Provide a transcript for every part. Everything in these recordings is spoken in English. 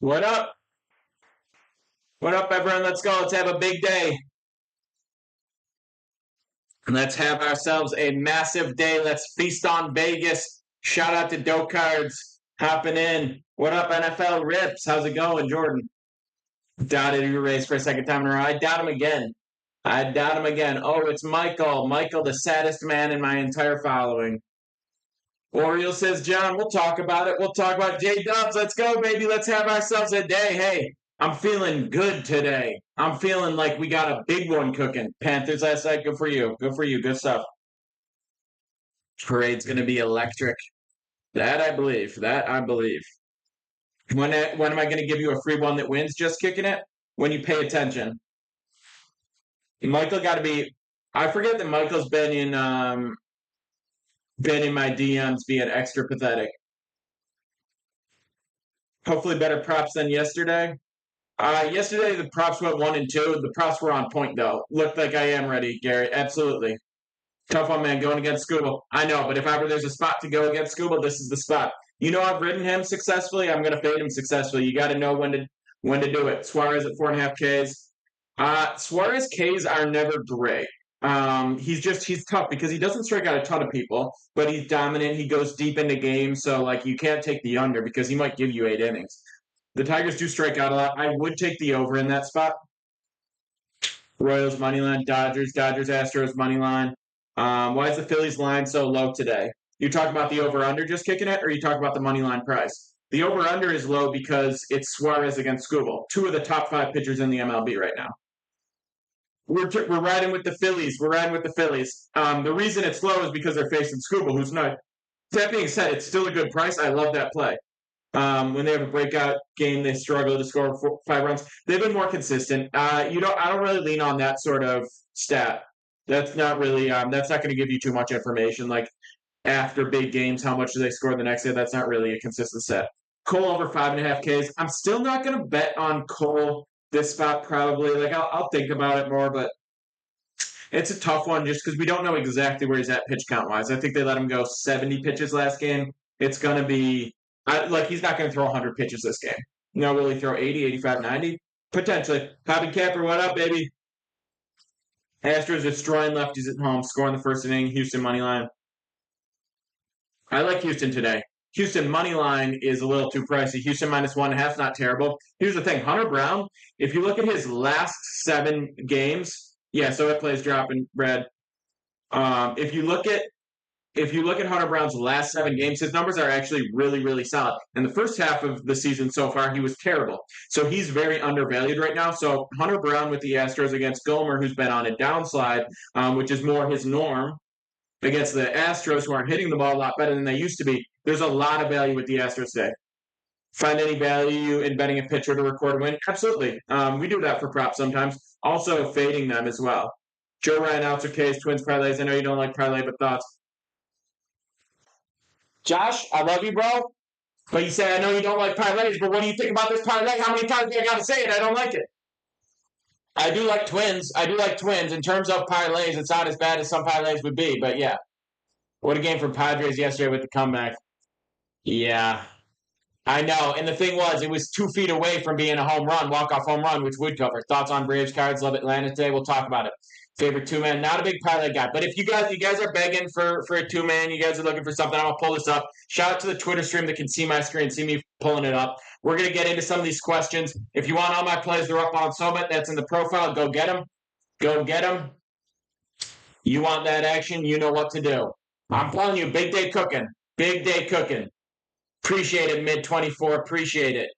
What up? What up, everyone? Let's go. Let's have a big day. Let's have ourselves a massive day. Let's feast on Vegas. Shout out to Dope Cards hopping in. What up, NFL Rips? How's it going, Jordan? Doubted you race for a second time in a row. I doubt him again. I doubt him again. Oh, it's Michael. Michael, the saddest man in my entire following. Oriole says, John, we'll talk about it. We'll talk about J Dubs. Let's go, baby. Let's have ourselves a day. Hey, I'm feeling good today. I'm feeling like we got a big one cooking. Panthers last night. Good for you. Good for you. Good stuff. Parade's going to be electric. That I believe. That I believe. When am I going to give you a free one that wins? Just kicking it? When you pay attention. Michael got to be. I forget that Michael's been in my DMs being extra pathetic. Hopefully better props than yesterday. Yesterday the props went 1 and 2. The props were on point though. Looked like I am ready, Gary. Absolutely. Tough one, man, going against Scooble. I know, but if ever there's a spot to go against Scooble, this is the spot. You know I've ridden him successfully. I'm gonna fade him successfully. You gotta know when to do it. Suarez at 4.5 Ks. Suarez Ks are never great. He's tough because he doesn't strike out a ton of people, but he's dominant. He goes deep into games, so like you can't take the under because he might give you 8 innings. The Tigers do strike out a lot. I would take the over in that spot. Royals money line, Dodgers, Astros money line. Why is the Phillies line so low today? You talk about the over under just kicking it, or you talk about the money line price? The over under is low because it's Suarez against Scooble, 2 of the top 5 pitchers in the MLB right now. We're riding with the Phillies. We're riding with the Phillies. The reason it's low is because they're facing Scooble, who's not. That being said, it's still a good price. I love that play. When they have a breakout game, they struggle to score 5 runs. They've been more consistent. I don't really lean on that sort of stat. That's not really. That's not going to give you too much information. Like after big games, how much do they score the next day? That's not really a consistent stat. Cole over 5.5 Ks. I'm still not going to bet on Cole this spot. Probably. Like I'll think about it more, but it's a tough one just because we don't know exactly where he's at pitch count wise. I think they let him go 70 pitches last game. It's going to be. He's not going to throw 100 pitches this game. Will he throw 80, 85, 90? Potentially. Poppy Capper, what up, baby? Astros destroying lefties at home, scoring the first inning. Houston money line. I like Houston today. Houston money line is a little too pricey. Houston minus 1.5 not terrible. Here's the thing. Hunter Brown, if you look at his last 7 games, yeah, so it plays dropping red. If you look at Hunter Brown's last 7 games, his numbers are actually really, really solid. In the first half of the season so far, he was terrible. So he's very undervalued right now. So Hunter Brown with the Astros against Gomer, who's been on a downslide, which is more his norm, against the Astros, who aren't hitting the ball a lot better than they used to be. There's a lot of value with the Astros today. Find any value in betting a pitcher to record a win? Absolutely. We do that for props sometimes. Also fading them as well. Joe Ryan, outs K's, Twins parlays. I know you don't like parlay, but thoughts? Josh, I love you, bro. But you say, I know you don't like parlays, but what do you think about this parlay? How many times do I got to say it? I don't like it. I do like Twins. In terms of parlays, it's not as bad as some parlays would be. But yeah. What a game for Padres yesterday with the comeback. Yeah. I know. And the thing was, it was 2 feet away from being a home run, walk-off home run, which would cover. Thoughts on Braves cards? Love Atlanta today. We'll talk about it. Favorite 2-man. Not a big parlay guy. But if you guys are begging for a 2-man, you guys are looking for something, I'm going to pull this up. Shout out to the Twitter stream that can see my screen, see me pulling it up. We're going to get into some of these questions. If you want all my plays, they're up on Sobet. That's in the profile. Go get them. Go get them. You want that action, you know what to do. I'm telling you, big day cooking. Big day cooking. Appreciate it, mid-24. Appreciate it.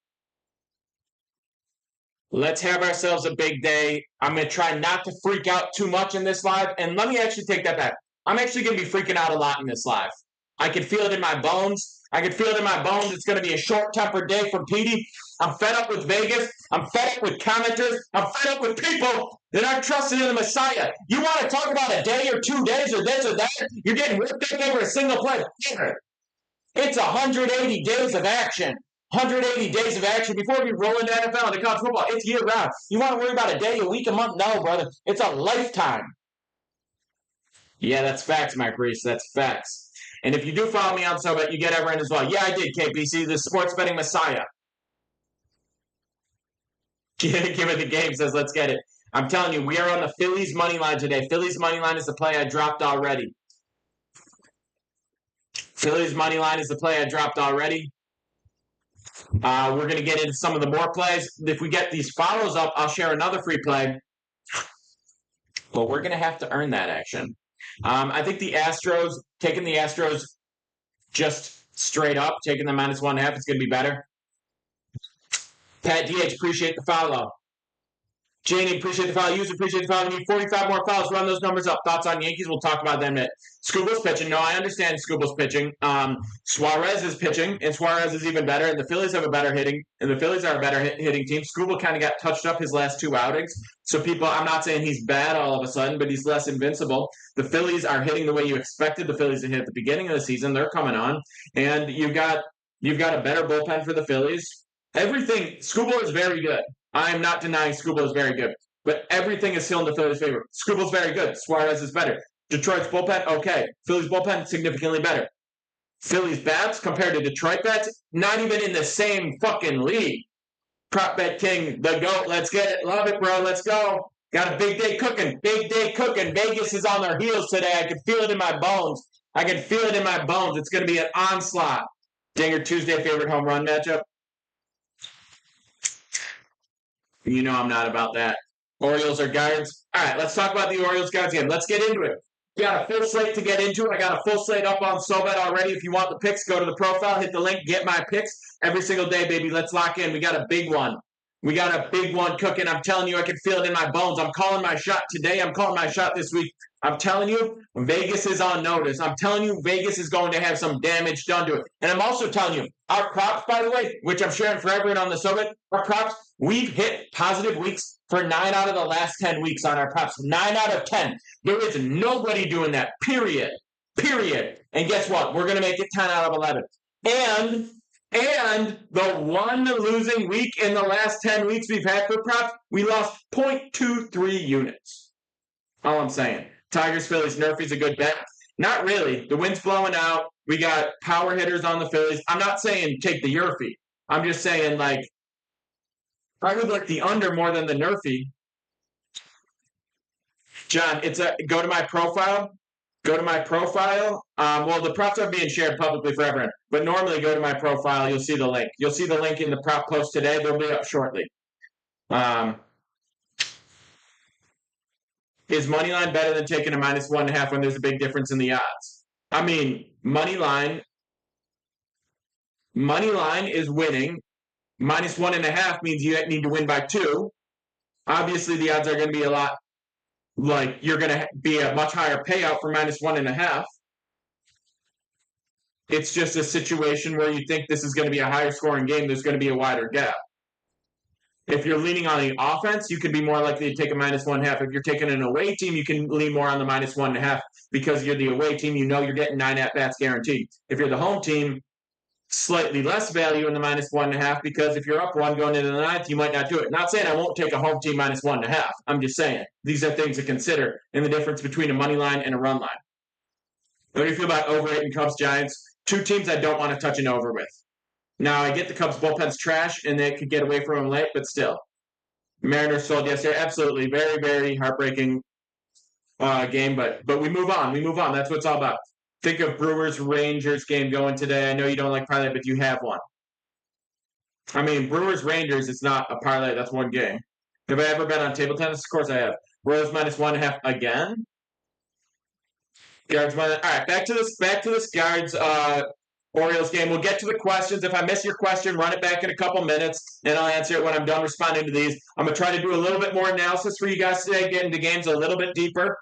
Let's have ourselves a big day. I'm going to try not to freak out too much in this live. And let me actually take that back. I'm actually going to be freaking out a lot in this live. I can feel it in my bones. It's going to be a short-tempered day from Petey. I'm fed up with Vegas. I'm fed up with commenters. I'm fed up with people that aren't trusting in the Messiah. You want to talk about a day or 2 days or this or that? You're getting ripped up over a single play. It's 180 days of action. 180 days of action before we roll into NFL and to college football. It's year round. You want to worry about a day, a week, a month? No, brother. It's a lifetime. Yeah, that's facts, Mike Reese. That's facts. And if you do follow me on Sobet, you get everyone as well. Yeah, I did, KPC, the sports betting messiah. Give it the game says, let's get it. I'm telling you, we are on the Phillies money line today. Phillies money line is the play I dropped already. Phillies money line is the play I dropped already. We're going to get into some of the more plays. If we get these follows up, I'll share another free play. But we're going to have to earn that action. I think taking the Astros just straight up, taking the -1.5, it's going to be better. Pat DH, appreciate the follow. Janie, appreciate the follow. User, appreciate the follow. We need 45 more follows. Run those numbers up. Thoughts on Yankees? We'll talk about them in a minute. Scuba's pitching. No, I understand Scuba's pitching. Suarez is pitching, and Suarez is even better. And the Phillies have a better hitting, and the Phillies are a better hitting team. Scuba kind of got touched up his last 2 outings. So I'm not saying he's bad all of a sudden, but he's less invincible. The Phillies are hitting the way you expected the Phillies to hit at the beginning of the season. They're coming on, and you've got a better bullpen for the Phillies. Everything. Scuba is very good. I am not denying Scuba is very good, but everything is still in the Phillies' favor. Scuba's very good. Suarez is better. Detroit's bullpen, okay. Phillies' bullpen, significantly better. Phillies' bats compared to Detroit bats, not even in the same fucking league. Prop Bet King, the GOAT, let's get it. Love it, bro. Let's go. Got a big day cooking. Big day cooking. Vegas is on their heels today. I can feel it in my bones. It's going to be an onslaught. Dinger Tuesday, favorite home run matchup? You know I'm not about that. Orioles or Guards? All right, let's talk about the Orioles-Guards game. Let's get into it. We got a full slate to get into it. I got a full slate up on SoBet already. If you want the picks, go to the profile, hit the link, get my picks every single day, baby. Let's lock in. We got a big one. Cooking. I'm telling you, I can feel it in my bones. I'm calling my shot today. I'm calling my shot this week. I'm telling you, Vegas is on notice. I'm telling you, Vegas is going to have some damage done to it. And I'm also telling you, our props, by the way, which I'm sharing for everyone on the SoBet, our props, we've hit positive weeks for 9 out of the last 10 weeks on our props. 9 out of 10. There is nobody doing that, period. And guess what? We're going to make it 10 out of 11. And the one losing week in the last 10 weeks we've had for props, we lost 0.23 units. All I'm saying. Tigers, Phillies, Nerfy's a good bet. Not really. The wind's blowing out. We got power hitters on the Phillies. I'm not saying take the Nerfy. I'm just saying, I would like the under more than the Nerfy. John, go to my profile. Well, the props are being shared publicly for everyone, but normally go to my profile. You'll see the link. You'll see the link in the prop post today. They'll be up shortly. Is moneyline better than taking a -1.5 when there's a big difference in the odds? I mean, moneyline is winning. -1.5 means you need to win by 2. Obviously, the odds are going to be a lot. You're going to be a much higher payout for -1.5. It's just a situation where you think this is going to be a higher scoring game. There's going to be a wider gap. If you're leaning on the offense, you can be more likely to take a -1.5. If you're taking an away team, you can lean more on the -1.5 because you're the away team. You know you're getting 9 at-bats guaranteed. If you're the home team, slightly less value in the -1.5 because if you're up 1 going into the 9th, you might not do it. Not saying I won't take a home team -1.5. I'm just saying these are things to consider in the difference between a money line and a run line. What do you feel about over 8 and Cubs Giants? 2 teams I don't want to touch an over with. Now, I get the Cubs bullpen's trash, and they could get away from them late, but still. Mariners sold yesterday. Absolutely. Very, very heartbreaking game, but we move on. That's what it's all about. Think of Brewers-Rangers game going today. I know you don't like parlay, but you have one. I mean, Brewers-Rangers is not a parlay. That's one game. Have I ever bet on table tennis? Of course I have. Rose -1.5 again? Guards minus. All right, back to this Guards Orioles game. We'll get to the questions. If I miss your question, run it back in a couple minutes, and I'll answer it when I'm done responding to these. I'm going to try to do a little bit more analysis for you guys today, get into games a little bit deeper,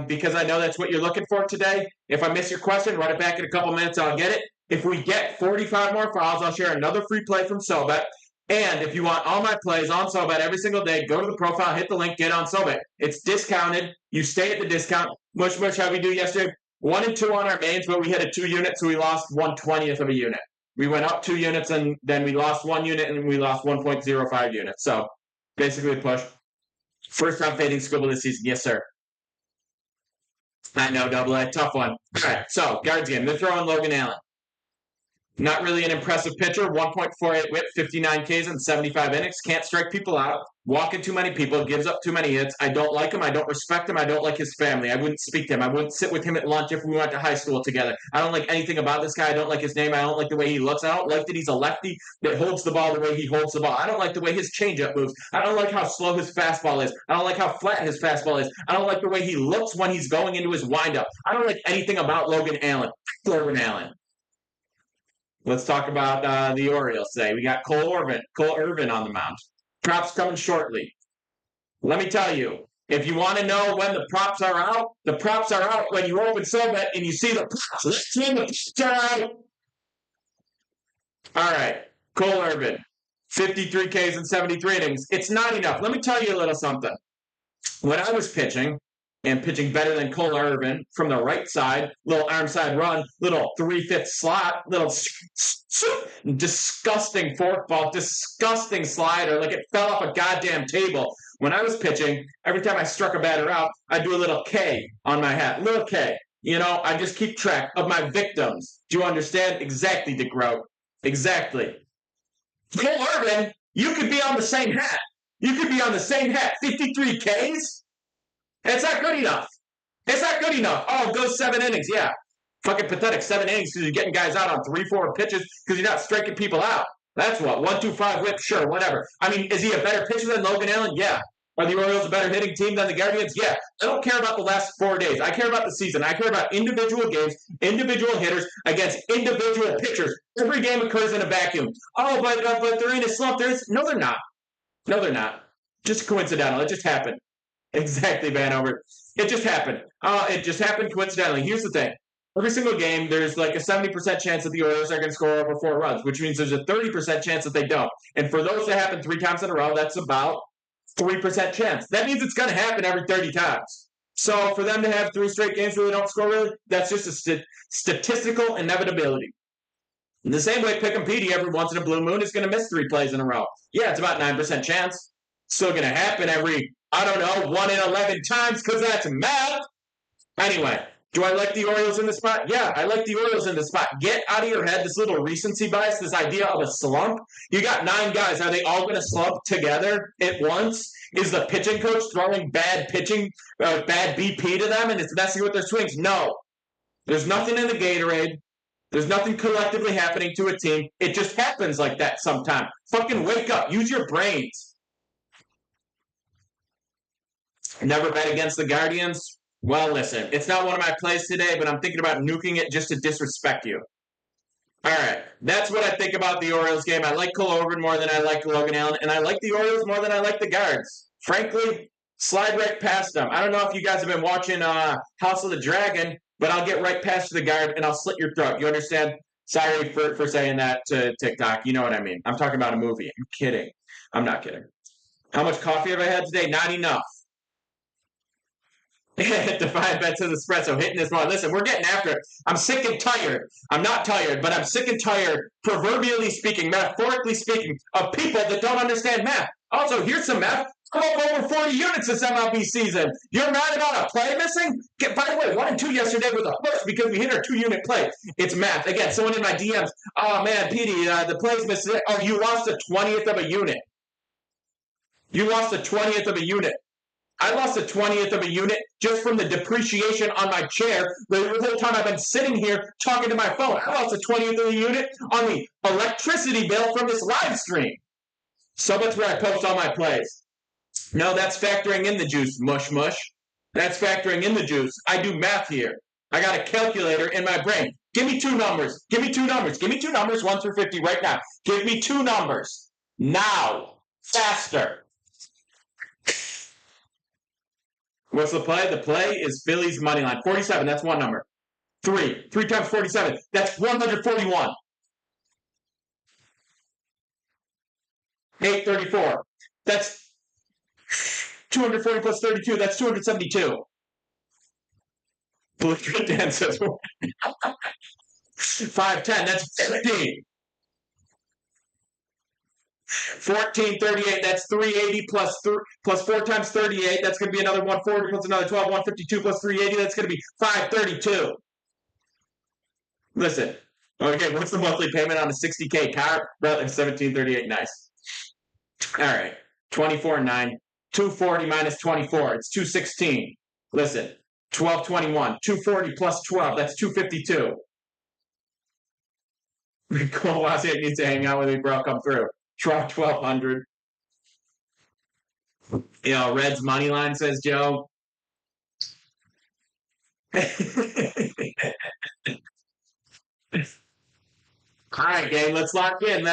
because I know that's what you're looking for today. If I miss your question, run it back in a couple minutes, I'll get it. If we get 45 more files, I'll share another free play from SoBet. And if you want all my plays on SoBet every single day, go to the profile, hit the link, get on SoBet. It's discounted. You stay at the discount. Much how we do yesterday. 1 and 2 on our mains, but we hit a 2 unit, so we lost 1/20th of a unit. We went up 2 units, and then we lost 1 unit, and we lost 1.05 units. So basically a push. First time fading Scribble this season. Yes, sir. I know, double A. Tough one. All right, so Guards game. They're throwing Logan Allen. Not really an impressive pitcher. 1.48 whip, 59 Ks in 75 innings. Can't strike people out. Walking too many people. Gives up too many hits. I don't like him. I don't respect him. I don't like his family. I wouldn't speak to him. I wouldn't sit with him at lunch if we went to high school together. I don't like anything about this guy. I don't like his name. I don't like the way he looks. I don't like that he's a lefty that holds the ball the way he holds the ball. I don't like the way his changeup moves. I don't like how slow his fastball is. I don't like how flat his fastball is. I don't like the way he looks when he's going into his windup. I don't like anything about Logan Allen. Logan Allen. Let's talk about the Orioles today. We got Cole Irvin on the mound. Props coming shortly. Let me tell you, if you want to know when the props are out, the props are out when you open SoBet and you see the props. Let's see the props are out. All right, Cole Irvin, 53 Ks in 73 innings. It's not enough. Let me tell you a little something. When I was pitching, and pitching better than Cole Irvin from the right side, little arm side run, little 3/5 slot, little disgusting forkball, disgusting slider, like it fell off a goddamn table. When I was pitching, every time I struck a batter out, I'd do a little K on my hat, little K. You know, I just keep track of my victims. Do you understand? Exactly, DeGroat. Exactly. Cole Irvin, you could be on the same hat. You could be on the same hat. 53 Ks? It's not good enough. It's not good enough. Oh, go 7 innings. Yeah. Fucking pathetic. 7 innings because you're getting guys out on 3-4 pitches because you're not striking people out. That's what. 1-2-5 whip, sure, whatever. I mean, is he a better pitcher than Logan Allen? Yeah. Are the Orioles a better hitting team than the Guardians? Yeah. I don't care about the last 4 days. I care about the season. I care about individual games, individual hitters against individual pitchers. Every game occurs in a vacuum. Oh, but they're in a slump. No, they're not. No, they're not. Just coincidental. It just happened. Exactly, Vanover. It just happened. It just happened coincidentally. Here's the thing. Every single game, there's like a 70% chance that the Orioles are going to score over 4 runs, which means there's a 30% chance that they don't. And for those that happen 3 times in a row, that's about 3% chance. That means it's going to happen every 30 times. So for them to have 3 straight games where they don't score really, that's just a statistical inevitability. In the same way, Pick'em Petey every once in a blue moon is going to miss 3 plays in a row. Yeah, it's about 9% chance. Still going to happen every, 1 in 11 times because that's math. Anyway, do I like the Orioles in the spot? Yeah, I like the Orioles in the spot. Get out of your head this little recency bias, this idea of a slump. You got 9 guys. Are they all going to slump together at once? Is the pitching coach throwing bad BP to them and it's messing with their swings? No. There's nothing in the Gatorade. There's nothing collectively happening to a team. It just happens like that sometime. Fucking wake up. Use your brains. Never bet against the Guardians? Well, listen, it's not one of my plays today, but I'm thinking about nuking it just to disrespect you. All right, that's what I think about the Orioles game. I like Cole Irvin more than I like Logan Allen, and I like the Orioles more than I like the Guards. Frankly, slide right past them. I don't know if you guys have been watching House of the Dragon, but I'll get right past the Guard, and I'll slit your throat. You understand? Sorry for saying that to TikTok. You know what I mean. I'm talking about a movie. I'm kidding. I'm not kidding. How much coffee have I had today? Not enough. Define bet to the espresso, hitting this one. Listen, we're getting after it. I'm sick and tired. I'm not tired, but I'm sick and tired, proverbially speaking, metaphorically speaking, of people that don't understand math. Also, here's some math. Come up over 40 units this MLB season. You're mad about a play missing? By the way, 1 and 2 yesterday was a push because we hit our 2-unit play. It's math. Again, someone in my DMs, oh man, Petey, the play's missing. Oh, you lost a 20th of a unit. You lost a 20th of a unit. I lost a 20th of a unit just from the depreciation on my chair. The whole time I've been sitting here talking to my phone. I lost a 20th of a unit on the electricity bill from this live stream. So that's where I post all my plays. No, that's factoring in the juice, mush. That's factoring in the juice. I do math here. I got a calculator in my brain. Give me 2 numbers. Give me 2 numbers. Give me 2 numbers, 1 through 50 right now. Give me 2 numbers. Now. Faster. What's the play? The play is Phillies money line. 47, that's 1 number. 3 times 47, that's 141. 834, that's 240 plus 32, that's 272. Belligerent Dan says 510, that's 50. 1438, that's 380 plus 4 times 38, that's going to be another 140 plus another 12, 152 plus 380, that's going to be 532. Listen, Okay, what's the monthly payment on a 60K car? Brother, 1738. Nice. All right, 24.9. 240 minus 24. It's 216. Listen, 1221. 240 plus 12. That's 252. Cole Wozniak needs to hang out with me, bro. Come through. Drop 1200. Reds money line, says Joe. All right, gang, let's lock in.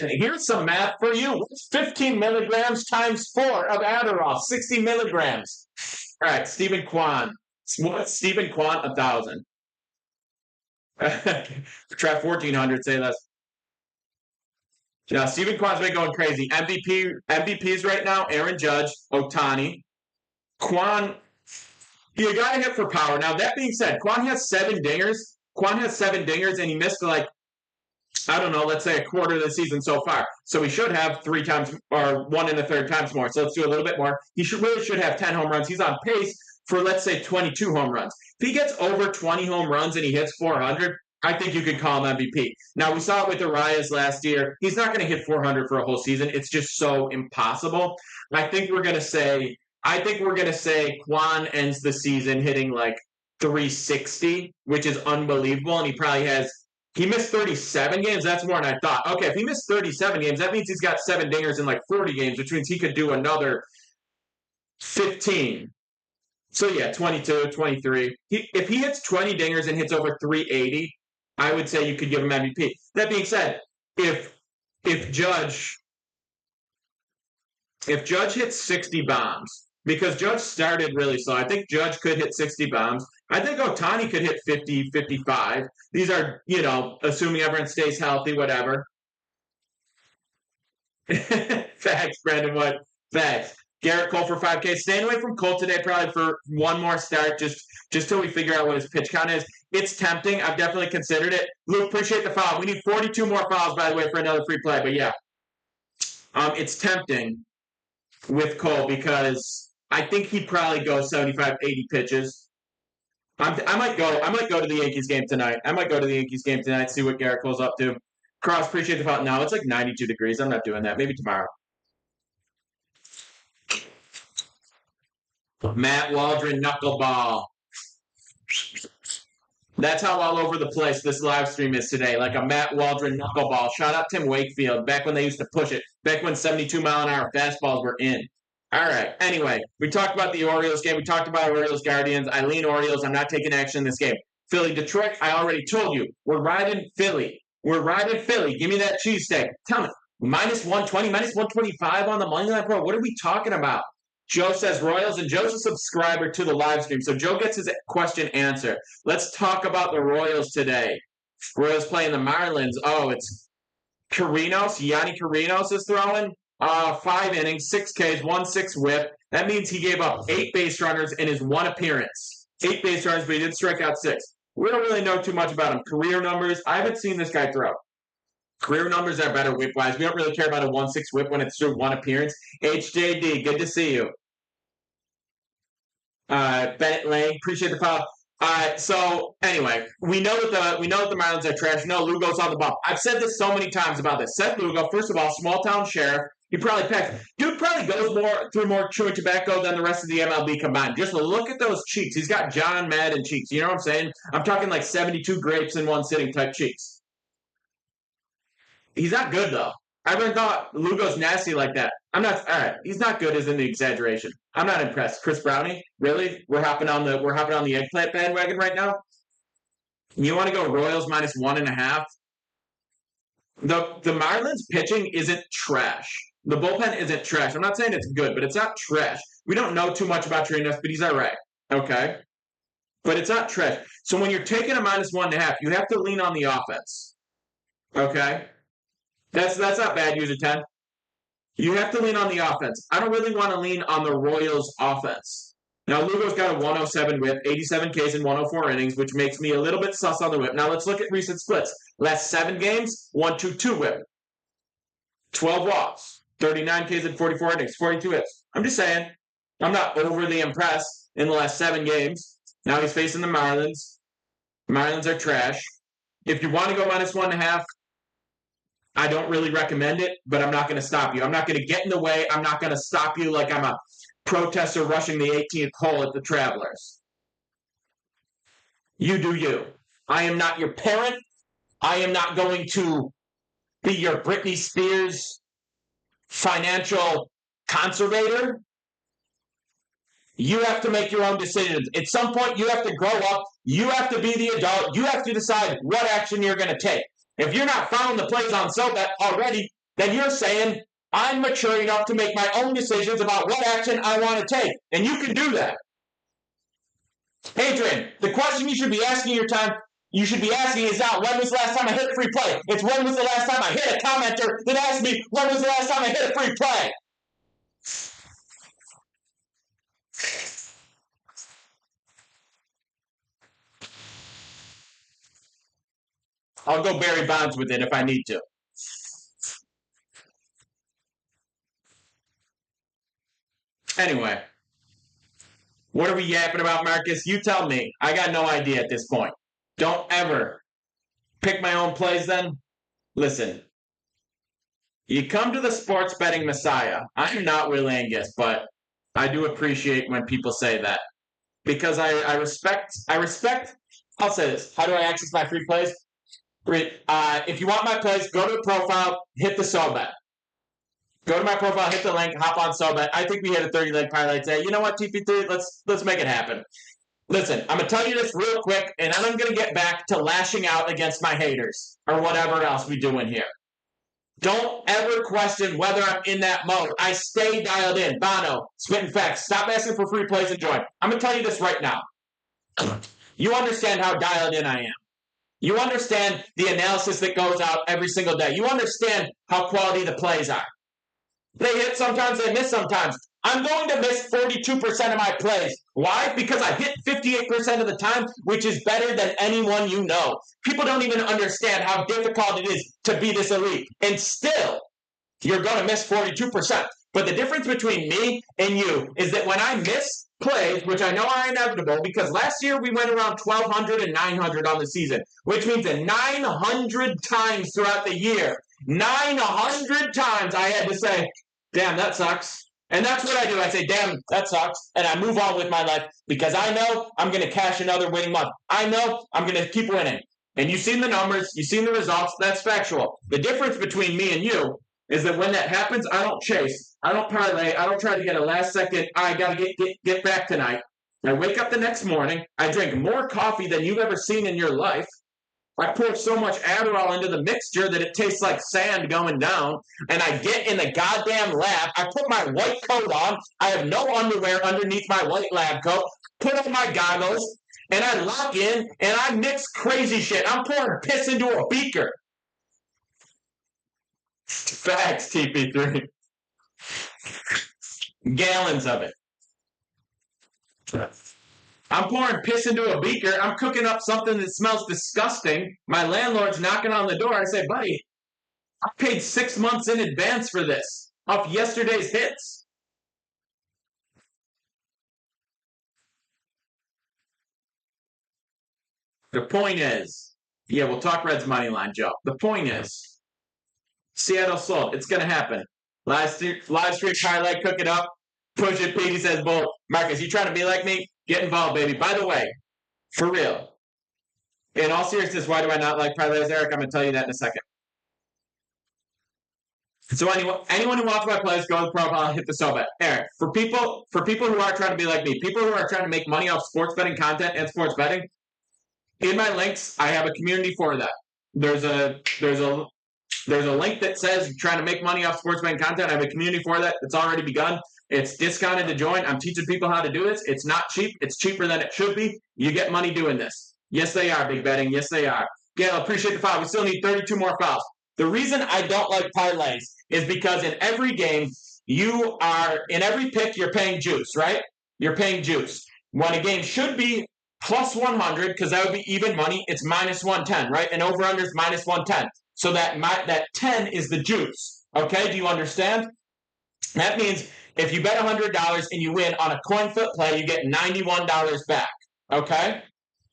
Here's some math for you. What's 15 milligrams times 4 of Adderall? 60 milligrams. All right, Stephen Kwan. What's Stephen Kwan? 1,000. Try 1,400, say less. Yeah, Stephen Kwan's been going crazy. MVPs right now, Aaron Judge, Ohtani. Kwan, you got to hit for power. Now, that being said, Kwan has 7 dingers. And he missed I don't know, let's say a quarter of the season so far. So he should have 3 times or 1 1/3 times more. So let's do a little bit more. He should have 10 home runs. He's on pace for, let's say, 22 home runs. If he gets over 20 home runs and he hits 400, I think you could call him MVP. Now, we saw it with Arias last year. He's not going to hit 400 for a whole season. It's just so impossible. I think we're going to say Kwan ends the season hitting like 360, which is unbelievable. And he missed 37 games. That's more than I thought. Okay, if he missed 37 games, that means he's got 7 dingers in like 40 games, which means he could do another 15. So yeah, 22, 23. If he hits 20 dingers and hits over 380, I would say you could give him MVP. That being said, if Judge hits 60 bombs, because Judge started really slow, I think Judge could hit 60 bombs. I think Ohtani could hit 50, 55. These are, assuming everyone stays healthy, whatever. Facts, Brandon Wood. Facts. Garrett Cole for 5K. Staying away from Cole today probably for one more start, just till we figure out what his pitch count is. It's tempting. I've definitely considered it. Luke, appreciate the foul. We need 42 more fouls, by the way, for another free play. But yeah, it's tempting with Cole because I think he'd probably go 75, 80 pitches. I might go to the Yankees game tonight. See what Garrett Cole's up to. Cross, appreciate the foul. No, it's like 92 degrees. I'm not doing that. Maybe tomorrow. Matt Waldron, knuckleball. That's how all over the place this live stream is today, like a Matt Waldron knuckleball. Shout out Tim Wakefield, back when they used to push it, back when 72-mile-an-hour fastballs were in. All right, anyway, we talked about the Orioles game. We talked about Orioles Guardians. I lean Orioles. I'm not taking action in this game. Philly, Detroit, I already told you. We're riding Philly. Give me that cheesesteak. Tell me, minus 120, minus 125 on the money line, bro. What are we talking about? Joe says Royals, and Joe's a subscriber to the live stream, so Joe gets his question answered. Let's talk about the Royals today. Royals playing the Marlins. Oh, it's Yanni Carrinos is throwing 5 innings, 6 Ks, 1-6 whip. That means he gave up 8 base runners in his 1 appearance. 8 base runners, but he did strike out 6. We don't really know too much about him. Career numbers, I haven't seen this guy throw. Career numbers are better whip-wise. We don't really care about a 1-6 whip when it's through 1 appearance. HJD, good to see you. Bennett Lang, appreciate the call. So anyway, we know that the Marlins are trash. No, Lugo's on the bump. I've said this so many times about this. Seth Lugo, first of all, small town sheriff. He probably packs. Dude probably goes through more chewing tobacco than the rest of the MLB combined. Just look at those cheeks. He's got John Madden cheeks. You know what I'm saying? I'm talking like 72 grapes in one sitting type cheeks. He's not good though. I never thought Lugo's nasty like that. I'm not. All right, he's not good, is in the exaggeration. I'm not impressed. Chris Brownie, really? We're hopping on the eggplant bandwagon right now. You want to go Royals minus 1.5? The Marlins pitching isn't trash. The bullpen isn't trash. I'm not saying it's good, but it's not trash. We don't know too much about Trinos, but he's all right. Okay, but it's not trash. So when you're taking a minus 1.5, you have to lean on the offense. Okay. That's not bad, user 10. You have to lean on the offense. I don't really want to lean on the Royals' offense. Now, Lugo's got a 107 whip, 87 Ks in 104 innings, which makes me a little bit sus on the whip. Now, let's look at recent splits. Last 7 games, 1-2-2 whip. 12 walks, 39 Ks in 44 innings, 42 hits. I'm just saying, I'm not overly impressed in the last 7 games. Now he's facing the Marlins. Marlins are trash. If you want to go -1.5, I don't really recommend it, but I'm not going to stop you. I'm not going to get in the way. I'm not going to stop you like I'm a protester rushing the 18th hole at the Travelers. You do you. I am not your parent. I am not going to be your Britney Spears financial conservator. You have to make your own decisions. At some point, you have to grow up. You have to be the adult. You have to decide what action you're going to take. If you're not following the plays on SoBet already, then you're saying, I'm mature enough to make my own decisions about what action I want to take. And you can do that. Adrian, the question you should be asking is not when was the last time I hit a free play. It's when was the last time I hit a commenter that asked me when was the last time I hit a free play. I'll go Barry Bonds with it if I need to. Anyway, what are we yapping about, Marcus? You tell me. I got no idea at this point. Don't ever pick my own plays then. Listen, you come to the sports betting messiah. I'm not Will Angus, but I do appreciate when people say that. Because I respect, I'll say this. How do I access my free plays? If you want my plays, go to the profile, hit the SoBet. Go to my profile, hit the link, hop on SoBet. I think we hit a 30-leg parlay today. You know what, TP3? Let's make it happen. Listen, I'm going to tell you this real quick, and then I'm going to get back to lashing out against my haters or whatever else we do in here. Don't ever question whether I'm in that mode. I stay dialed in. Bono, Spittin' Facts. Stop asking for free plays and join. I'm going to tell you this right now. You understand how dialed in I am. You understand the analysis that goes out every single day. You understand how quality the plays are. They hit sometimes, they miss sometimes. I'm going to miss 42% of my plays. Why? Because I hit 58% of the time, which is better than anyone you know. People don't even understand how difficult it is to be this elite. And still, you're going to miss 42%. But the difference between me and you is that when I miss plays, which I know are inevitable, because last year we went around 1,200 and 900 on the season, which means that 900 times throughout the year, 900 times I had to say, damn, that sucks. And that's what I do. I say, damn, that sucks. And I move on with my life because I know I'm going to cash another winning month. I know I'm going to keep winning. And you've seen the numbers. You've seen the results. That's factual. The difference between me and you is that when that happens, I don't chase. I don't parlay. I don't try to get a last second, I got to get back tonight. I wake up the next morning. I drink more coffee than you've ever seen in your life. I pour so much Adderall into the mixture that it tastes like sand going down, and I get in the goddamn lab. I put my white coat on. I have no underwear underneath my white lab coat. Put on my goggles, and I lock in, and I mix crazy shit. I'm pouring piss into a beaker. Facts, TP3. Gallons of it. I'm pouring piss into a beaker. I'm cooking up something that smells disgusting. My landlord's knocking on the door. I say, buddy, I paid 6 months in advance for this off yesterday's hits. The point is, yeah, we'll talk Reds money line, Joe. The point is, Seattle sold. It's going to happen. Live stream highlight, cook it up. Push it, Petey says, Bull. Marcus, you trying to be like me? Get involved, baby. By the way, for real, in all seriousness, why do I not like parlays, Eric? I'm going to tell you that in a second. So anyone who wants my plays, go to the profile, hit the SoBet. Eric, for people who are trying to be like me, people who are trying to make money off sports betting content and sports betting, in my links, I have a community for that. There's a link that says you're trying to make money off sports betting content. I have a community for that. It's already begun. It's discounted to join. I'm teaching people how to do this. It's not cheap. It's cheaper than it should be. You get money doing this. Yes, they are, Big Betting. Yes, they are. Gail, appreciate the foul. We still need 32 more fouls. The reason I don't like parlays is because in every game, in every pick, you're paying juice, right? You're paying juice. When a game should be plus 100, because that would be even money, it's minus 110, right? And over-under is minus 110. So that 10 is the juice. Okay, do you understand? That means if you bet $100 and you win on a coin flip play, you get $91 back. Okay?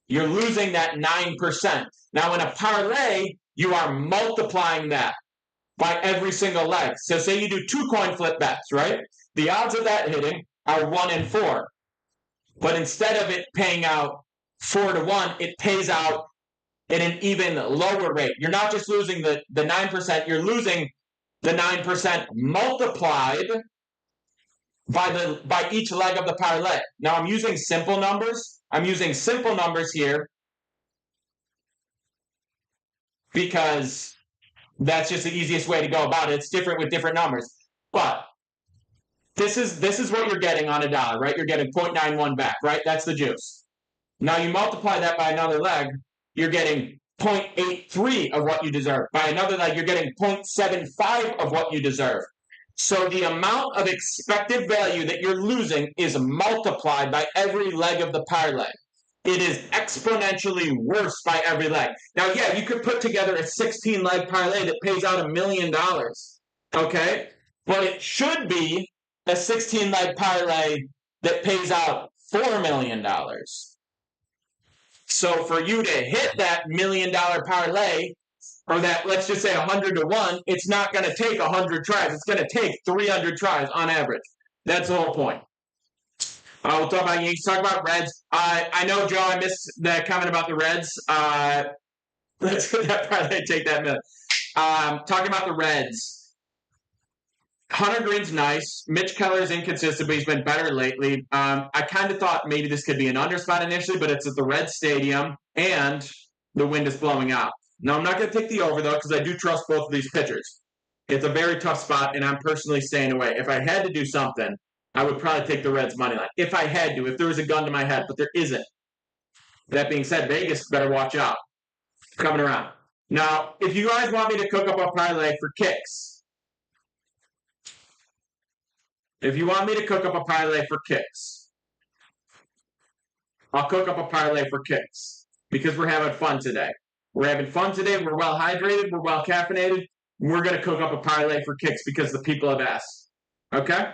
You're losing that 9%. Now, in a parlay, you are multiplying that by every single leg. So say you do 2 coin flip bets, right? The odds of that hitting are 1 in 4. But instead of it paying out 4 to 1, it pays out at an even lower rate. You're not just losing the 9%, you're losing the 9% multiplied by each leg of the parlay. Now I'm using simple numbers. I'm using simple numbers here because that's just the easiest way to go about it. It's different with different numbers. But this is what you're getting on $1, right? You're getting 0.91 back, right? That's the juice. Now you multiply that by another leg, you're getting 0.83 of what you deserve. By another leg, you're getting 0.75 of what you deserve. So the amount of expected value that you're losing is multiplied by every leg of the parlay. It is exponentially worse by every leg. Now, yeah, you could put together a 16-leg parlay that pays out $1 million, okay? But it should be a 16-leg parlay that pays out $4 million. So for you to hit that $1 million parlay, or that, let's just say 100 to 1, it's not going to take 100 tries. It's going to take 300 tries on average. That's the whole point. We'll talk about Yankees, talk about Reds. I know, Joe, I missed that comment about the Reds. Let's probably take that minute. Talking about the Reds. Hunter Green's nice. Mitch Keller's inconsistent, but he's been better lately. I kind of thought maybe this could be an under spot initially, but it's at the Red Stadium, and the wind is blowing out. Now, I'm not going to take the over, though, because I do trust both of these pitchers. It's a very tough spot, and I'm personally staying away. If I had to do something, I would probably take the Reds' money line. If I had to, if there was a gun to my head, but there isn't. That being said, Vegas better watch out. Coming around. Now, if you guys want me to cook up a parlay for kicks, I'll cook up a parlay for kicks because we're having fun today. We're well hydrated. We're well caffeinated. We're going to cook up a parlay for kicks because the people have asked. Okay?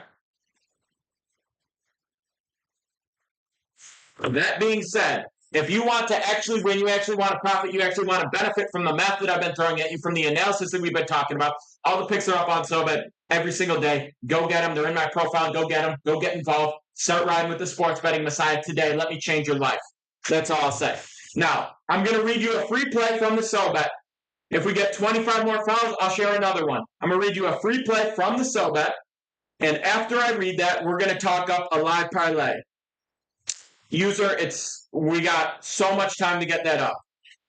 That being said, if you want to actually win, you actually want to profit, you actually want to benefit from the math that I've been throwing at you, from the analysis that we've been talking about, all the picks are up on SoBet every single day. Go get them. They're in my profile. Go get them. Go get involved. Start riding with the sports betting Messiah today. Let me change your life. That's all I'll say. Now, I'm going to read you a free play from the SoBet. If we get 25 more follows, I'll share another one. I'm going to read you a free play from the SoBet. And after I read that, we're going to talk up a live parlay. User, we got so much time to get that up.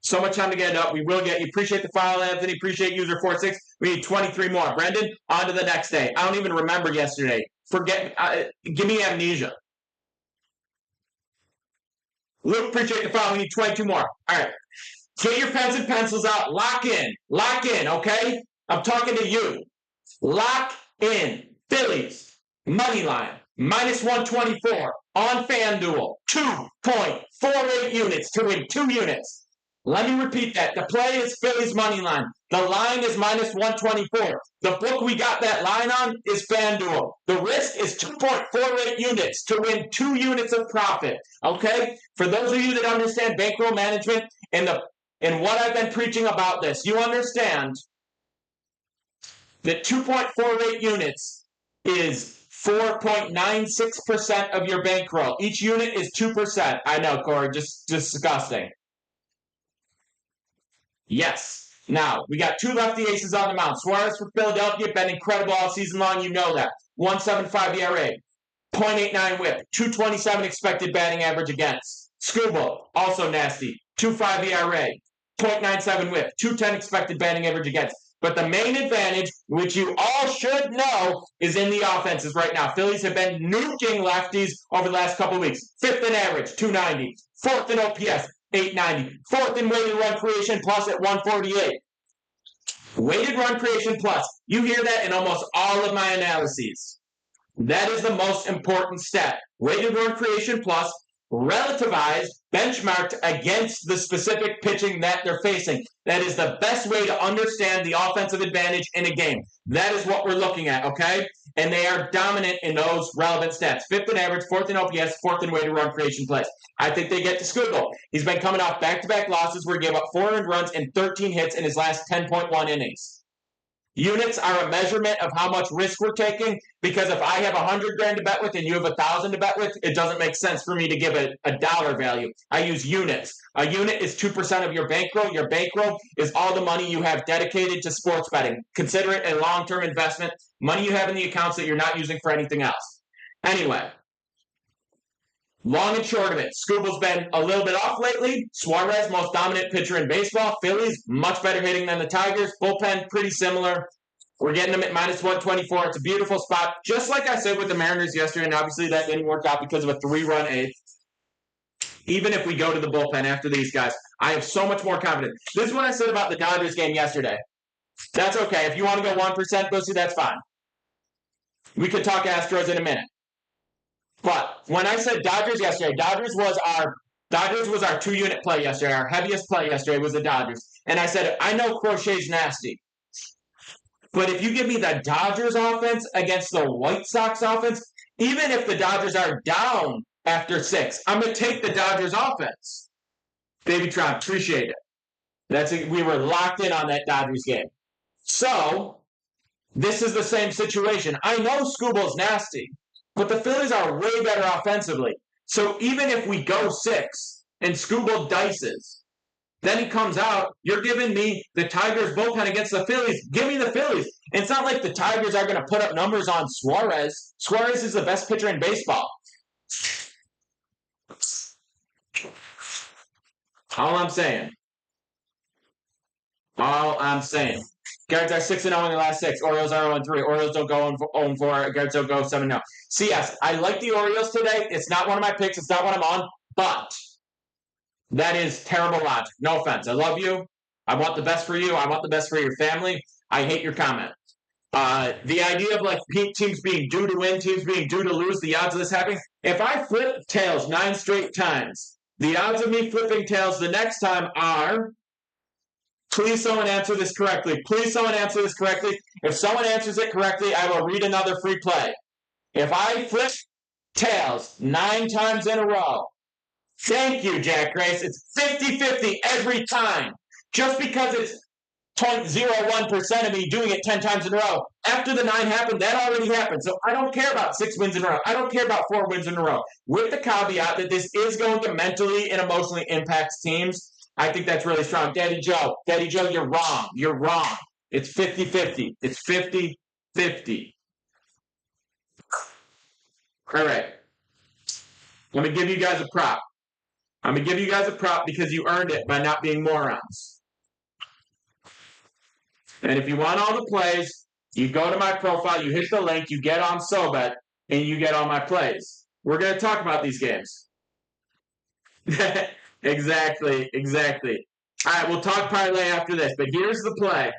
So much time to get it up. We will get you. Appreciate the file, Anthony. Appreciate user 46. We need 23 more. Brendan, on to the next day. I don't even remember yesterday. Give me amnesia. Luke, appreciate the file. We need 22 more. All right. Get your pens and pencils out. Lock in, okay? I'm talking to you. Lock in. Phillies, money line, minus 124 on FanDuel. 2.48 units to win 2 units. Let me repeat that. The play is Phillies money line. The line is minus 124. The book we got that line on is FanDuel. The risk is 2.48 units to win 2 units of profit. Okay? For those of you that understand bankroll management and what I've been preaching about this, you understand that 2.48 units is 4.96% of your bankroll. Each unit is 2%. I know, Corey, just disgusting. Yes. Now, we got 2 lefty aces on the mound. Suarez for Philadelphia, been incredible all season long. You know that. 1.75 ERA, 0.89 whip, 2.27 expected batting average against. Skubal, also nasty. 2.5 ERA, 0.97 whip, 2.10 expected batting average against. But the main advantage, which you all should know, is in the offenses right now. Phillies have been nuking lefties over the last couple of weeks. 5th in average, 290. 4th in OPS, 890. 4th in weighted run creation plus at 148. Weighted run creation plus. You hear that in almost all of my analyses. That is the most important stat. Weighted run creation plus, relativized, benchmarked against the specific pitching that they're facing. That is the best way to understand the offensive advantage in a game. That is what we're looking at, okay? and they are dominant in those relevant stats. 5th in average, 4th in OPS, 4th in weighted run creation plays. I think they get to Skubal. He's been coming off back-to-back losses where he gave up 4 earned runs and 13 hits in his last 10.1 innings. Units are a measurement of how much risk we're taking, because if I have $100,000 to bet with and you have $1,000 to bet with, it doesn't make sense for me to give a dollar value. I use units. A unit is 2% of your bankroll. Your bankroll is all the money you have dedicated to sports betting. Consider it a long-term investment, money you have in the accounts that you're not using for anything else. Anyway, long and short of it, Skubal's been a little bit off lately. Suarez, most dominant pitcher in baseball. Phillies, much better hitting than the Tigers. Bullpen, pretty similar. We're getting them at minus 124. It's a beautiful spot. Just like I said with the Mariners yesterday, and obviously that didn't work out because of a 3-run eighth. Even if we go to the bullpen after these guys, I have so much more confidence. This is what I said about the Dodgers game yesterday. That's okay. If you want to go 1%, Bussy, that's fine. We could talk Astros in a minute. But when I said Dodgers yesterday, Dodgers was our 2-unit play yesterday. Our heaviest play yesterday was the Dodgers. And I said, I know Crochet's nasty. But if you give me the Dodgers offense against the White Sox offense, even if the Dodgers are down after 6, I'm going to take the Dodgers offense. Baby Tron, appreciate it. We were locked in on that Dodgers game. So, this is the same situation. I know Skubal's nasty, but the Phillies are way better offensively. So even if we go 6 and Skubal dices, then he comes out, you're giving me the Tigers bullpen against the Phillies. Give me the Phillies. And it's not like the Tigers are going to put up numbers on Suarez. Suarez is the best pitcher in baseball. All I'm saying. Guards are 6-0 in the last 6. Orioles are 0-3. Orioles don't go 0-4. Guards don't go 7-0. CS, I like the Orioles today. It's not one of my picks. It's not what I'm on. But that is terrible logic. No offense. I love you. I want the best for you. I want the best for your family. I hate your comment. The idea of like teams being due to win, teams being due to lose, the odds of this happening. If I flip tails 9 straight times, the odds of me flipping tails the next time are... Please someone answer this correctly. Please someone answer this correctly. If someone answers it correctly, I will read another free play. If I flip tails 9 times in a row, thank you, Jack Grace. It's 50-50 every time. Just because it's 0.01% of me doing it 10 times in a row. After the 9 happened, that already happened. So I don't care about 6 wins in a row. I don't care about 4 wins in a row. With the caveat that this is going to mentally and emotionally impact teams, I think that's really strong. Daddy Joe, you're wrong. You're wrong. It's 50-50. It's 50-50. All right. Let me give you guys a prop. I'm going to give you guys a prop because you earned it by not being morons. And if you want all the plays, you go to my profile, you hit the link, you get on SoBet, and you get all my plays. We're going to talk about these games. Exactly. All right, we'll talk parlay after this, but here's the play.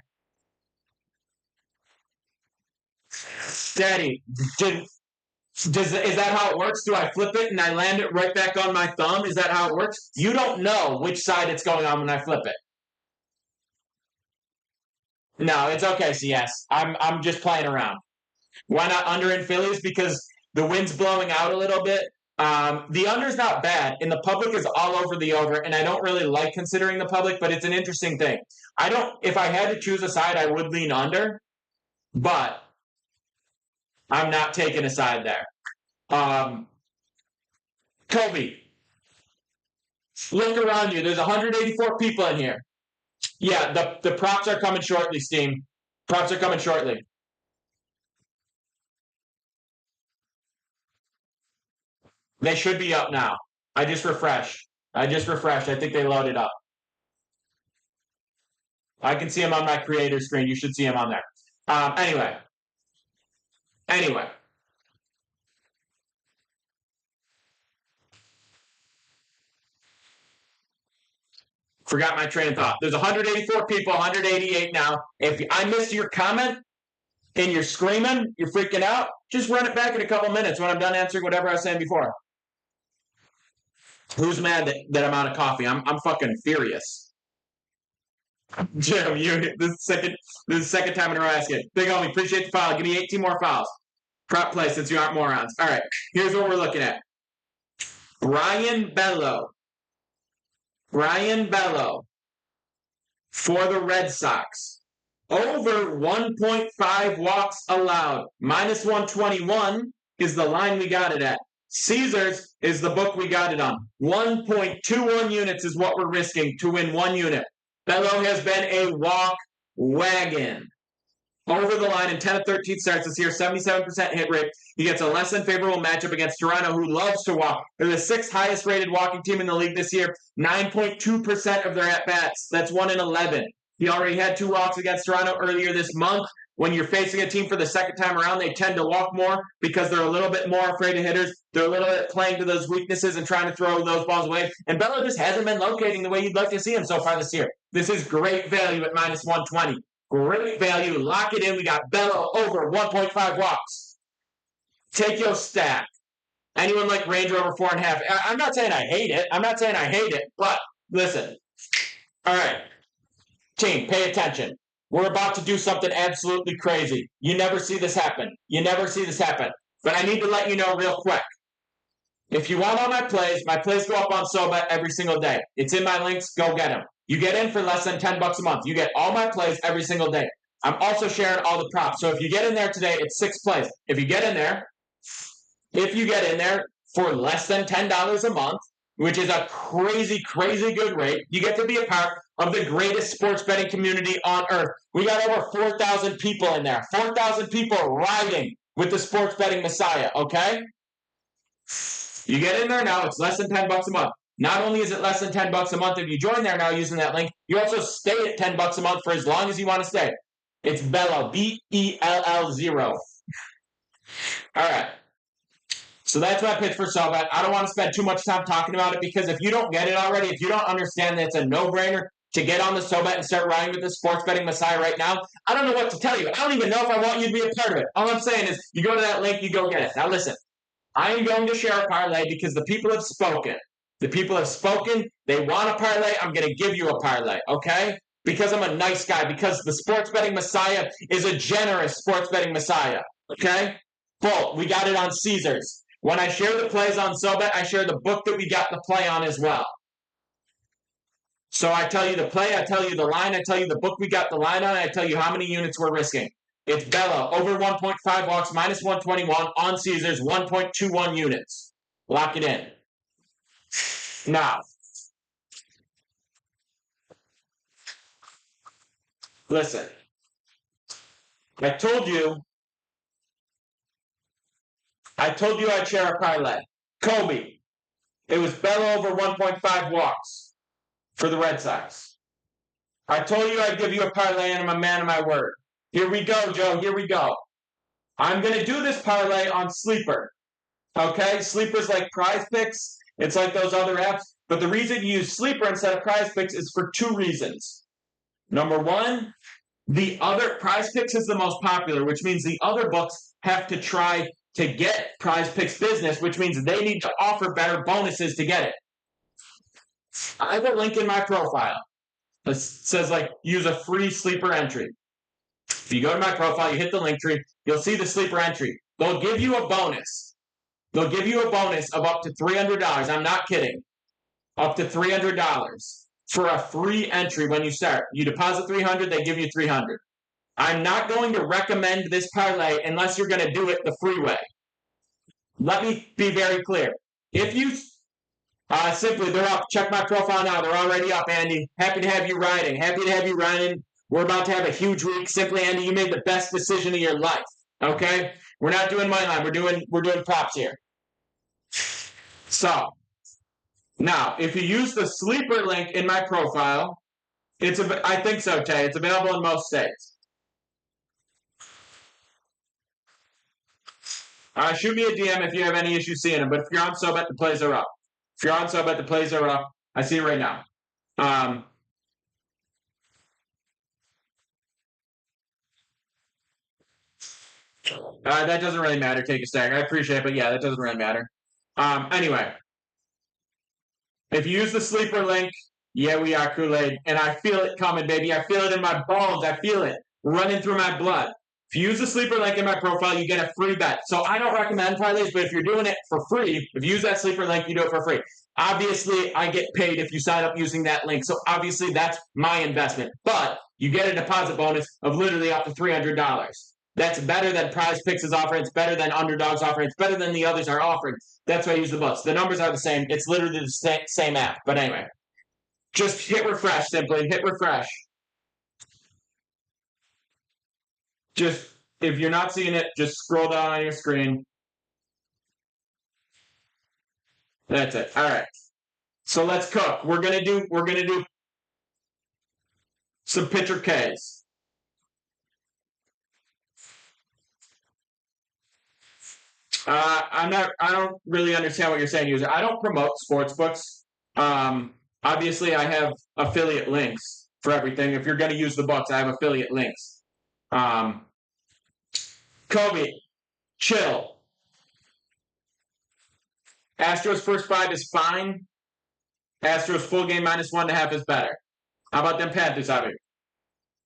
Daddy, is that how it works? Do I flip it and I land it right back on my thumb? Is that how it works? You don't know which side it's going on when I flip it. No, it's okay, CS. I'm just playing around. Why not under in Phillies? Because the wind's blowing out a little bit. The under's not bad, and the public is all over the over, and I don't really like considering the public, but it's an interesting thing. If I had to choose a side, I would lean under, but I'm not taking a side there. Kobe, look around you. There's 184 people in here. Yeah, the props are coming shortly, Steam. Props are coming shortly. They should be up now. I just refreshed. I think they loaded up. I can see them on my creator screen. You should see them on there. Anyway. Forgot my train of thought. There's 184 people, 188 now. If I missed your comment and you're screaming, you're freaking out, just run it back in a couple minutes when I'm done answering whatever I was saying before. Who's mad that I'm out of coffee? I'm fucking furious. Jim, this is the second time in a row I ask it. Big homie, appreciate the follow. Give me 18 more fouls. Prop play since you aren't morons. All right, here's what we're looking at. Brian Bello for the Red Sox. Over 1.5 walks allowed. Minus 121 is the line we got it at. Caesars is the book we got it on. 1.21 units is what we're risking to win 1 unit. Bello has been a walk wagon. Over the line in 10 of 13 starts this year, 77% hit rate. He gets a less than favorable matchup against Toronto, who loves to walk. They're the 6th highest rated walking team in the league this year. 9.2% of their at-bats. That's 1 in 11. He already had 2 walks against Toronto earlier this month. When you're facing a team for the second time around, they tend to walk more because they're a little bit more afraid of hitters. They're a little bit playing to those weaknesses and trying to throw those balls away. And Bello just hasn't been locating the way you'd like to see him so far this year. This is great value at minus 120. Great value. Lock it in. We got Bello over 1.5 walks. Take your stack. Anyone like Ranger over 4.5? I'm not saying I hate it. But listen. All right. Team, pay attention. We're about to do something absolutely crazy. You never see this happen. But I need to let you know real quick. If you want all my plays go up on SoBet every single day. It's in my links. Go get them. You get in for less than $10 a month. You get all my plays every single day. I'm also sharing all the props. So if you get in there today, it's 6 plays. If you get in there for less than $10 a month, which is a crazy, crazy good rate, you get to be a part of the greatest sports betting community on earth. We got over 4,000 people in there. 4,000 people riding with the sports betting messiah, okay? You get in there now, it's less than $10 a month. Not only is it less than $10 a month if you join there now using that link, you also stay at $10 a month for as long as you want to stay. It's Bello, Bell 0. All right. So that's my pitch for SoBet. I don't want to spend too much time talking about it because if you don't get it already, if you don't understand that it's a no-brainer to get on the SoBet and start riding with the sports betting messiah right now, I don't know what to tell you. I don't even know if I want you to be a part of it. All I'm saying is you go to that link, you go get it. Now listen, I am going to share a parlay because the people have spoken. They want a parlay. I'm going to give you a parlay, okay? Because I'm a nice guy. Because the sports betting messiah is a generous sports betting messiah, okay? Bolt, we got it on Caesars. When I share the plays on SoBet, I share the book that we got the play on as well. So I tell you the play, I tell you the line, I tell you the book we got the line on, and I tell you how many units we're risking. It's Bello, over 1.5 walks, minus 121 on Caesars, 1.21 units. Lock it in. Now, listen. I told you I'd share a parlay. Kobe. It was Bello over 1.5 walks for the Red Sox. I told you I'd give you a parlay, and I'm a man of my word. Here we go, Joe. Here we go. I'm going to do this parlay on Sleeper. Okay? Sleeper's like Prize Picks. It's like those other apps. But the reason you use Sleeper instead of Prize Picks is for 2 reasons. Number 1, the other Prize Picks is the most popular, which means the other books have to try to get Prize Picks business, which means they need to offer better bonuses to get it. I have a link in my profile. It says, use a free Sleeper entry. If you go to my profile, you hit the link tree, you'll see the Sleeper entry. They'll give you a bonus. They'll give you a bonus of up to $300. I'm not kidding. Up to $300 for a free entry when you start. You deposit $300, they give you $300. I'm not going to recommend this parlay unless you're going to do it the free way. Let me be very clear. If you simply, they're up. Check my profile now. They're already up, Andy. Happy to have you riding. We're about to have a huge week. Simply, Andy, you made the best decision of your life. Okay? We're not doing money line. We're doing props here. So, now, if you use the Sleeper link in my profile, I think so, Tay. It's available in most states. Shoot me a DM if you have any issues seeing them. But if you're on SoBet, the plays are up. I see it right now. That doesn't really matter. Take a stack. I appreciate it, but yeah, that doesn't really matter. Anyway, if you use the Sleeper link, yeah, we are Kool-Aid, and I feel it coming, baby. I feel it in my bones. I feel it running through my blood. If you use the sleeper link in my profile, you get a free bet. So I don't recommend parlays, but if you're doing it for free, if you use that sleeper link, you do it for free. Obviously, I get paid if you sign up using that link. So obviously, that's my investment. But you get a deposit bonus of literally up to $300. That's better than Prize Picks is offering. It's better than Underdog's offering. It's better than the others are offering. That's why I use the books. The numbers are the same. It's literally the same app. But anyway, just hit refresh simply. Hit refresh. Just, if you're not seeing it, just scroll down on your screen. That's it. All right. So let's cook. We're gonna do some pitcher Ks. I don't really understand what you're saying, user. I don't promote sports books. Obviously, I have affiliate links for everything. If you're going to use the books, I have affiliate links. Kobe, chill. Astros first 5 is fine. Astros full game -1.5 is better. How about them Panthers out here?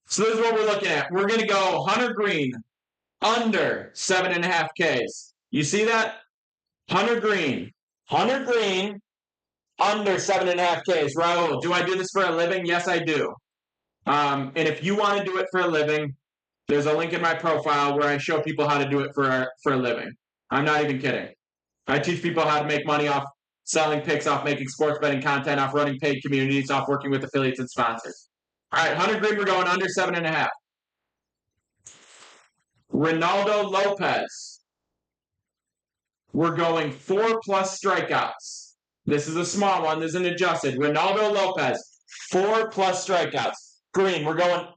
So this is what we're looking at. We're going to go Hunter Green under 7.5 Ks. You see that? Hunter Green under 7.5 Ks. Raul, do I do this for a living? Yes, I do. And if you want to do it for a living, there's a link in my profile where I show people how to do it for a living. I'm not even kidding. I teach people how to make money off selling picks, off making sports betting content, off running paid communities, off working with affiliates and sponsors. All right, Hunter Green, we're going under 7.5. Ronaldo Lopez, we're going 4+ strikeouts. This is a small one. This isn't adjusted. Ronaldo Lopez, 4+ strikeouts. Green, we're going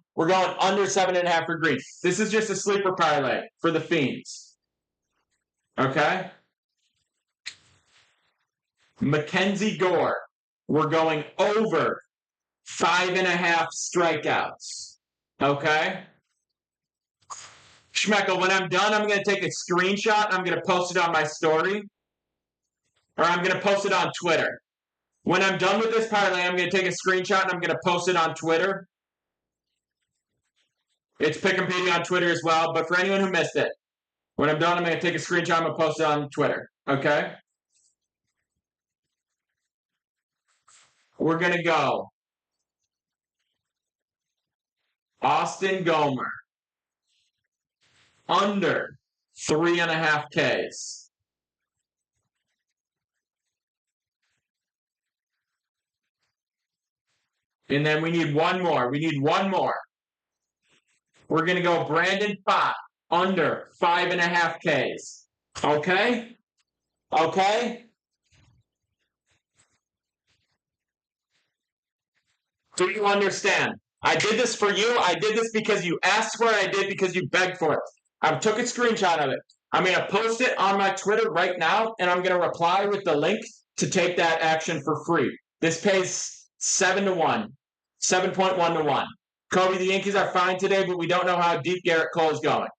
under 7.5 for Green. This is just a sleeper parlay for the Fiends. Okay? Mackenzie Gore, we're going over 5.5 strikeouts. Okay? Schmeckel, when I'm done, I'm going to take a screenshot. I'm going to post it on my story. Or I'm going to post it on Twitter. When I'm done with this parlay, I'm going to take a screenshot and I'm going to post it on Twitter. It's Pick'empedia on Twitter as well. But for anyone who missed it, when I'm done, I'm going to take a screenshot. I'm going to post it on Twitter. Okay? We're going to go Austin Gomer under 3.5 Ks. And then we need one more. We're going to go Brandon Pfaadt under 5.5 Ks. Okay? Okay? Do you understand? I did this for you. I did this because you asked for it. I did because you begged for it. I took a screenshot of it. I'm going to post it on my Twitter right now, and I'm going to reply with the link to take that action for free. This pays 7-1, 7.1 to 1. Kobe, the Yankees are fine today, but we don't know how deep Garrett Cole is going.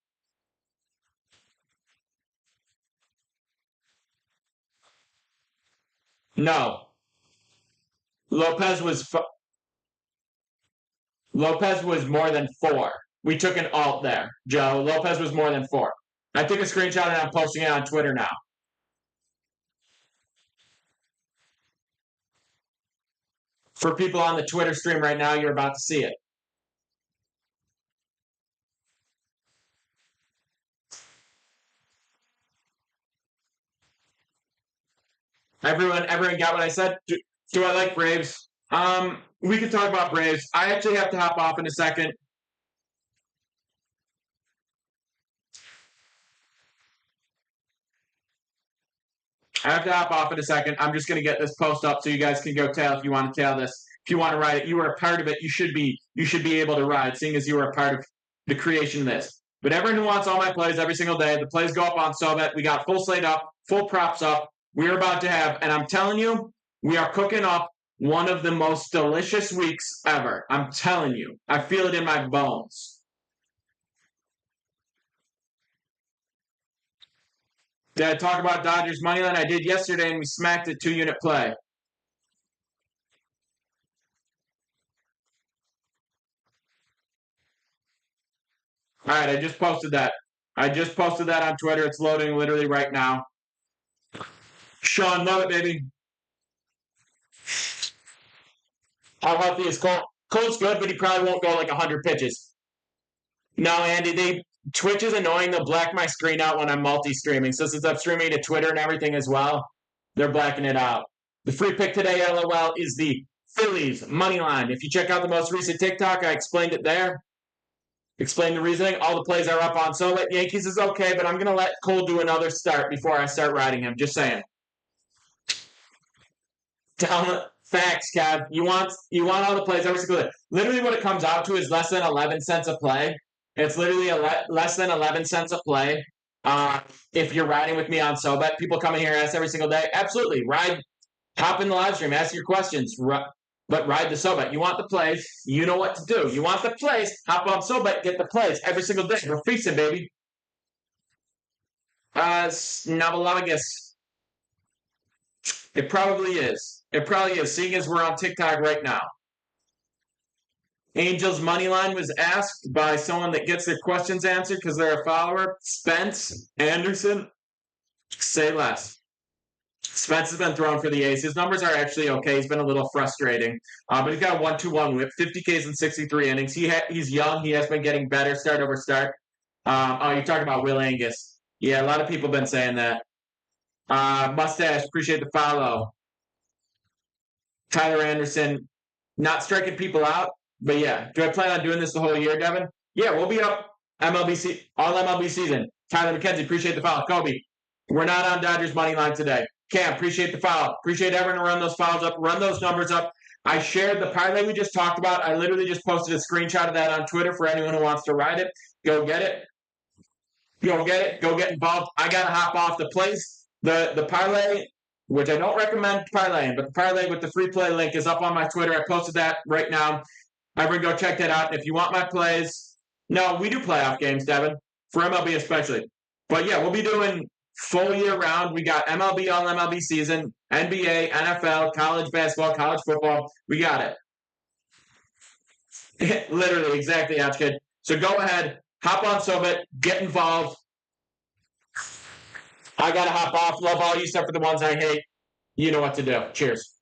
No. Lopez was more than 4. We took an alt there, Joe. Lopez was more than 4. I took a screenshot and I'm posting it on Twitter now. For people on the Twitter stream right now, you're about to see it. Everyone got what I said? Do I like Braves? We can talk about Braves. I actually have to hop off in a second. I'm just going to get this post up so you guys can go tail if you want to tail this. If you want to ride it, you were a part of it. You should be able to ride, seeing as you were a part of the creation of this. But everyone who wants all my plays every single day, the plays go up on SoBet. We got full slate up, full props up. We're about to have, and I'm telling you, we are cooking up one of the most delicious weeks ever. I'm telling you. I feel it in my bones. Did I talk about Dodgers moneyline? I did yesterday, and we smacked it 2-unit play. All right, I just posted that. I just posted that on Twitter. It's loading literally right now. Sean, love it, baby. How healthy is Cole? Cole's good, but he probably won't go like 100 pitches. No, Andy, Twitch is annoying. They'll black my screen out when I'm multi-streaming. So since I'm streaming to Twitter and everything as well, they're blacking it out. The free pick today, LOL, is the Phillies money line. If you check out the most recent TikTok, I explained it there. Explain the reasoning. All the plays are up on Solit. Yankees is okay, but I'm going to let Cole do another start before I start riding him. Just saying. Tell facts, Kev. You want all the plays every single day. Literally, what it comes out to is less than 11 cents a play. It's literally less than 11 cents a play. If you're riding with me on SoBet, people come in here and ask every single day. Absolutely, hop in the live stream, ask your questions, but ride the SoBet. You want the plays, you know what to do. You want the plays, hop on SoBet, get the plays every single day. We're feasting, baby. Snabalagus. It probably is. It probably is, seeing as we're on TikTok right now. Angels money line was asked by someone that gets their questions answered because they're a follower. Spence Anderson. Say less. Spence has been thrown for the A's. His numbers are actually okay. He's been a little frustrating, but he's got a 1-2-1 whip, 50 Ks in 63 innings. He's young. He has been getting better start over start. You're talking about Will Angus. Yeah, a lot of people have been saying that. Mustache, appreciate the follow. Tyler Anderson, not striking people out, but yeah. Do I plan on doing this the whole year, Devin? Yeah, we'll be up all MLB season. Tyler McKenzie, appreciate the follow. Kobe, we're not on Dodgers money line today. Cam, appreciate the follow. Appreciate everyone to run those follows up, run those numbers up. I shared the parlay we just talked about. I literally just posted a screenshot of that on Twitter for anyone who wants to ride it. Go get it. Go get it. Go get involved. I got to hop off the place. The parlay, which I don't recommend parlaying, but the parlay with the free play link is up on my Twitter. I posted that right now. Everyone go check that out. And if you want my plays, no, we do playoff games, Devin, for MLB especially. But yeah, we'll be doing full year round. We got MLB all MLB season, NBA, NFL, college basketball, college football. We got it. Literally, exactly, Kid. So go ahead, hop on SoBet, get involved. I got to hop off. Love all you except for the ones I hate. You know what to do. Cheers.